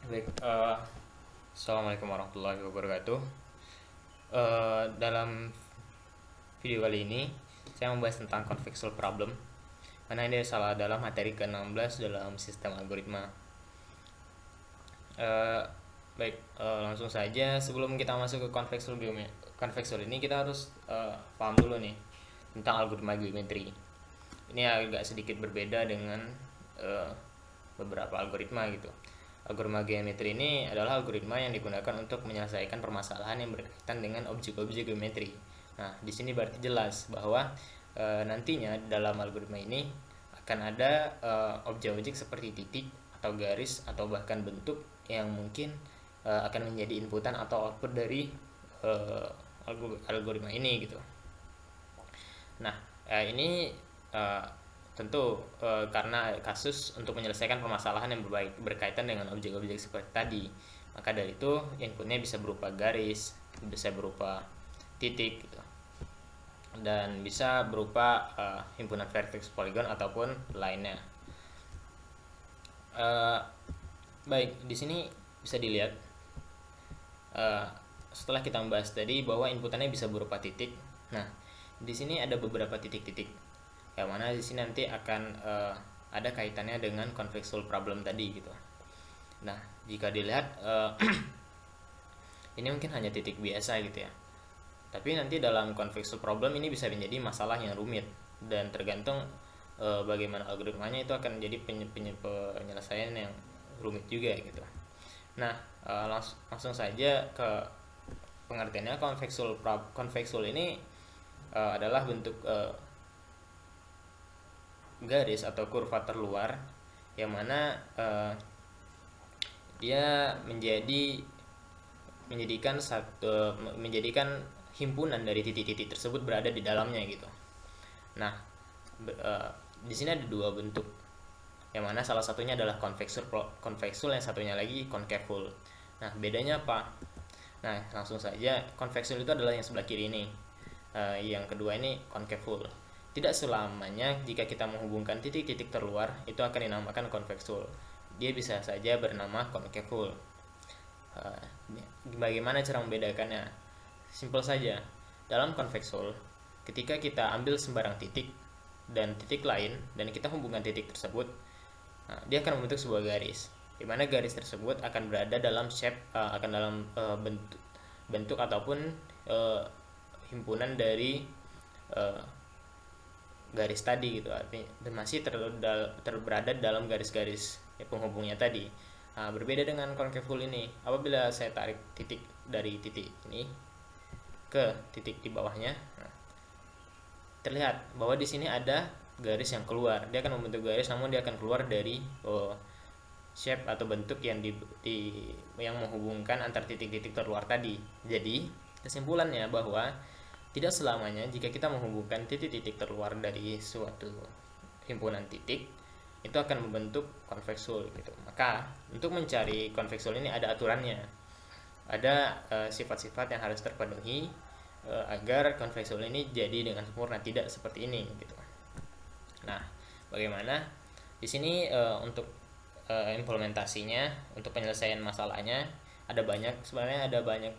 Baik, Assalamualaikum warahmatullahi wabarakatuh. Dalam video kali ini, saya membahas tentang contextual problem, karena ini salah dalam materi ke-16 dalam sistem algoritma. Eh, Langsung saja. Sebelum kita masuk ke contextual ini, kita harus paham dulu nih tentang algoritma geometri. Ini agak sedikit berbeda dengan eh, beberapa algoritma gitu. Algoritma geometri ini adalah algoritma yang digunakan untuk menyelesaikan permasalahan yang berkaitan dengan objek-objek geometri. Nah, di sini berarti jelas bahwa nantinya dalam algoritma ini akan ada objek-objek seperti titik atau garis atau bahkan bentuk yang mungkin akan menjadi inputan atau output dari uh, algoritma ini gitu. Nah, ini uh, tentu karena kasus untuk menyelesaikan permasalahan yang berkaitan dengan objek-objek seperti tadi. Maka dari itu inputnya bisa berupa garis, bisa berupa titik gitu. Dan bisa berupa himpunan vertex poligon ataupun lainnya. Uh, di sini bisa dilihat uh, setelah kita membahas tadi bahwa inputannya bisa berupa titik. Nah, di sini ada beberapa titik-titik yang mana di sini nanti akan ada kaitannya dengan contextual problem tadi gitu. Nah, jika dilihat ini mungkin hanya titik biasa gitu ya. Tapi nanti dalam contextual problem ini bisa menjadi masalah yang rumit dan tergantung bagaimana algoritmanya itu akan menjadi penyelesaian yang rumit juga gitu. Nah, langsung saja ke pengertiannya. Contextual ini adalah bentuk garis atau kurva terluar yang mana dia menjadikan himpunan dari titik-titik tersebut berada di dalamnya gitu. Nah, di sini ada dua bentuk, yang mana salah satunya adalah convexual, yang satunya lagi concaveful. Nah, bedanya apa? Nah, langsung saja, convexual itu adalah yang sebelah kiri ini. Yang kedua ini concaveful. Tidak selamanya jika kita menghubungkan titik-titik terluar itu akan dinamakan convexual. Dia bisa saja bernama concaveful. Bagaimana cara membedakannya? Simpel saja. Dalam convexual, ketika kita ambil sembarang titik dan titik lain dan kita hubungkan titik tersebut, dia akan membentuk sebuah garis. Di mana garis tersebut akan berada dalam shape, akan dalam bentuk ataupun himpunan dari garis tadi gitu, artinya dan masih berada dalam garis-garis penghubungnya tadi. Nah, berbeda dengan concaveful ini. Apabila saya tarik titik dari titik ini ke titik di bawahnya, nah, terlihat bahwa di sini ada garis yang keluar. Dia akan membentuk garis, namun dia akan keluar dari shape atau bentuk yang menghubungkan antar titik-titik terluar tadi. Jadi kesimpulannya bahwa tidak selamanya jika kita menghubungkan titik-titik terluar dari suatu himpunan titik itu akan membentuk convexual gitu. Maka untuk mencari convexual ini ada aturannya. Ada sifat-sifat yang harus terpenuhi agar convexual ini jadi dengan sempurna, tidak seperti ini gitu. Nah, bagaimana di sini untuk implementasinya, untuk penyelesaian masalahnya sebenarnya ada banyak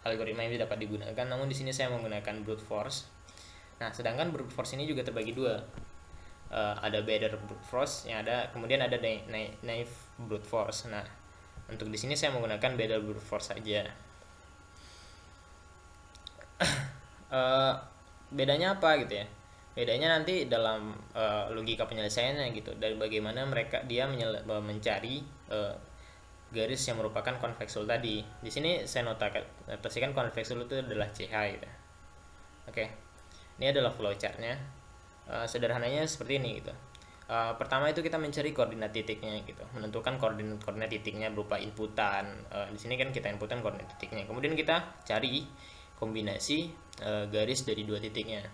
algoritma yang dapat digunakan, namun di sini saya menggunakan brute force. Nah, sedangkan brute force ini juga terbagi dua. Ada better brute force yang ada, kemudian ada naive brute force. Nah, untuk di sini saya menggunakan better brute force saja. Bedanya apa gitu ya? Bedanya nanti dalam logika penyelesaiannya gitu, dari bagaimana dia mencari garis yang merupakan convexual tadi. Di sini saya notasikan convexual itu adalah CH gitu. Oke. Ini adalah flowchartnya. Sederhananya seperti ini gitu. Pertama itu kita mencari koordinat titiknya gitu, menentukan koordinat titiknya berupa inputan. Di sini kan kita inputan koordinat titiknya. Kemudian kita cari kombinasi garis dari dua titiknya.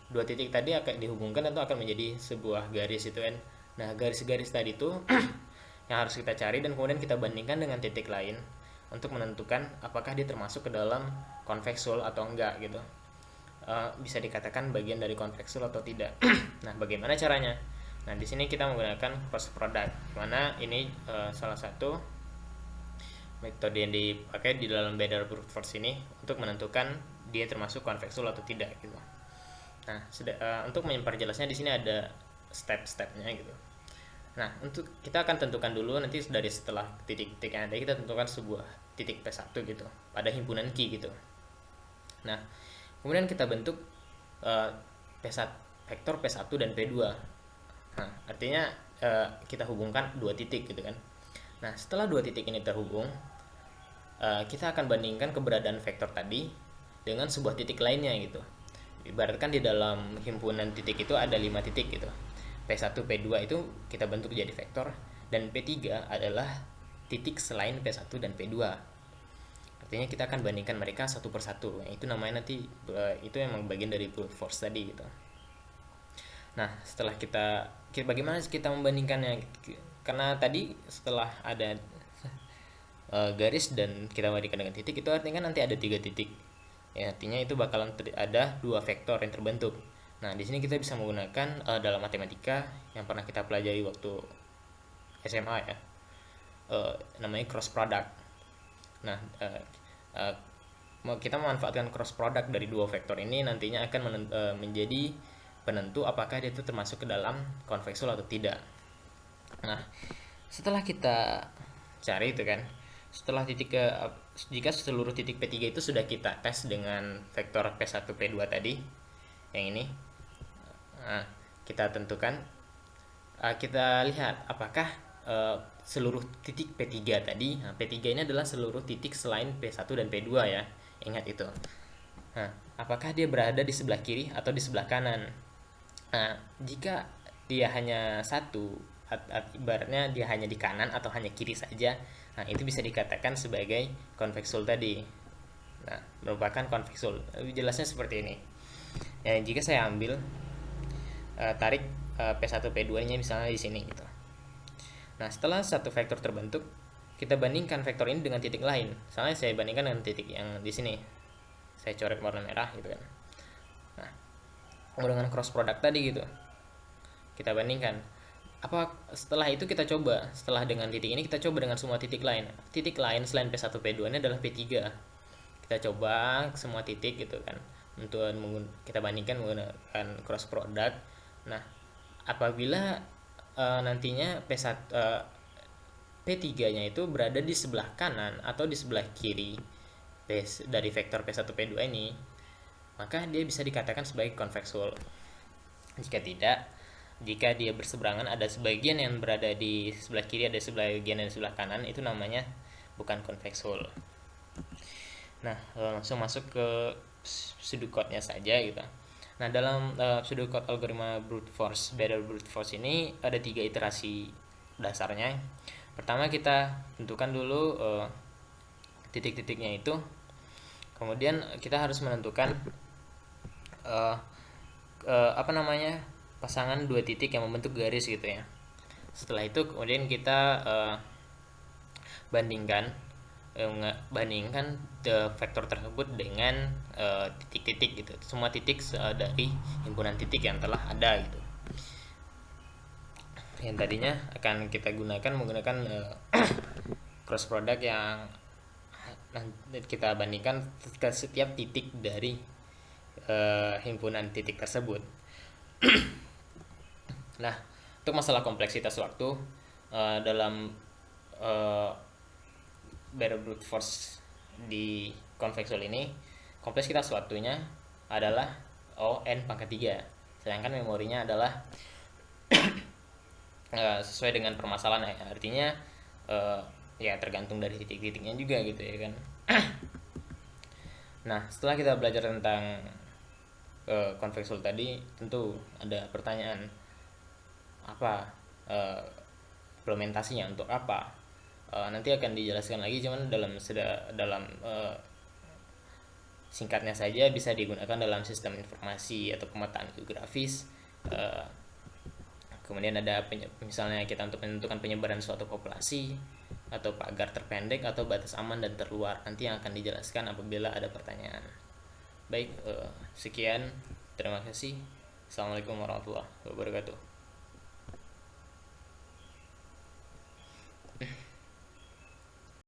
Dua titik tadi akan dihubungkan atau akan menjadi sebuah garis itu kan. Nah, garis-garis tadi itu yang harus kita cari dan kemudian kita bandingkan dengan titik lain untuk menentukan apakah dia termasuk ke dalam convexual atau enggak gitu. Bisa dikatakan bagian dari convexual atau tidak. Nah, bagaimana caranya? Nah, di sini kita menggunakan cross product, mana ini salah satu metode yang dipakai di dalam Better brute force ini untuk menentukan dia termasuk convexual atau tidak gitu. Nah, untuk memperjelasnya di sini ada step-stepnya gitu. Nah, untuk kita akan tentukan dulu nanti dari setelah titik-titik yang ada, kita tentukan sebuah titik P1 gitu pada himpunan key gitu. Nah, kemudian kita bentuk P1, vektor P1 dan P2. Nah, artinya kita hubungkan dua titik gitu kan. Nah, setelah dua titik ini terhubung, kita akan bandingkan keberadaan vektor tadi dengan sebuah titik lainnya gitu. Ibaratkan di dalam himpunan titik itu ada 5 titik gitu. P1, P2 itu kita bentuk jadi vektor, dan P3 adalah titik selain P1 dan P2. Artinya kita akan bandingkan mereka satu persatu. Itu namanya nanti itu emang bagian dari brute force tadi gitu. Nah, setelah kita bagaimana kita membandingkannya? Karena tadi setelah ada garis dan kita bandingkan dengan titik, itu artinya kan nanti ada 3 titik. Ya, artinya itu bakalan ada 2 vektor yang terbentuk. Nah, di sini kita bisa menggunakan dalam matematika yang pernah kita pelajari waktu SMA ya, namanya cross product. Nah, kita memanfaatkan cross product dari 2 vektor ini nantinya akan menjadi penentu apakah dia itu termasuk ke dalam convexual atau tidak. Nah, setelah kita cari itu kan, setelah jika seluruh titik P3 itu sudah kita tes dengan vektor P1 P2 tadi yang ini, nah, kita tentukan, kita lihat apakah seluruh titik P3 tadi, nah, P3 ini adalah seluruh titik selain P1 dan P2 ya, ingat itu. Nah, apakah dia berada di sebelah kiri atau di sebelah kanan? Nah, jika dia hanya satu, ibaratnya dia hanya di kanan atau hanya kiri saja, nah itu bisa dikatakan sebagai convexual tadi. Nah, merupakan convexual. Jelasnya seperti ini. Ya, jika saya ambil tarik P1 P2 nya misalnya di sini gitu. Nah, setelah satu vektor terbentuk, kita bandingkan vektor ini dengan titik lain. Misalnya saya bandingkan dengan titik yang di sini. Saya coret warna merah gitu kan. Nah, dengan cross product tadi gitu, kita bandingkan. Setelah itu kita coba, setelah dengan titik ini kita coba dengan semua titik lain. Titik lain selain P1 P2 ini adalah P3. Kita coba semua titik gitu kan, untuk kita bandingkan menggunakan cross product. Nah, apabila nantinya P3 nya itu berada di sebelah kanan atau di sebelah kiri dari vektor P1 P2 ini, maka dia bisa dikatakan sebagai convexual. Jika dia berseberangan, ada sebagian yang berada di sebelah kiri, ada sebagian yang di sebelah kanan, itu namanya bukan convexual. Nah, langsung masuk ke pseudocode-nya saja gitu. Nah, dalam pseudocode algoritma brute force, Better brute force ini ada 3 iterasi dasarnya. Pertama, kita tentukan dulu titik-titiknya itu. Kemudian kita harus menentukan pasangan 2 titik yang membentuk garis gitu ya. Setelah itu kemudian kita bandingkan vektor tersebut dengan titik-titik gitu, semua titik dari himpunan titik yang telah ada gitu, yang tadinya akan kita menggunakan cross product yang kita bandingkan ke setiap titik dari himpunan titik tersebut. Nah, untuk masalah kompleksitas waktu dalam Better brute force di convexual ini, kompleksitas waktunya adalah n pangkat 3, sedangkan memorinya adalah sesuai dengan permasalahan ya. Artinya ya tergantung dari titik-titiknya juga gitu ya kan. Nah, setelah kita belajar tentang convexual tadi, tentu ada pertanyaan, apa implementasinya, untuk apa? Nanti akan dijelaskan lagi, cuman dalam singkatnya saja bisa digunakan dalam sistem informasi atau pemetaan geografis. Kemudian ada misalnya kita untuk menentukan penyebaran suatu populasi, atau pagar terpendek, atau batas aman dan terluar, nanti yang akan dijelaskan apabila ada pertanyaan. Baik, sekian, terima kasih. Assalamualaikum warahmatullahi wabarakatuh.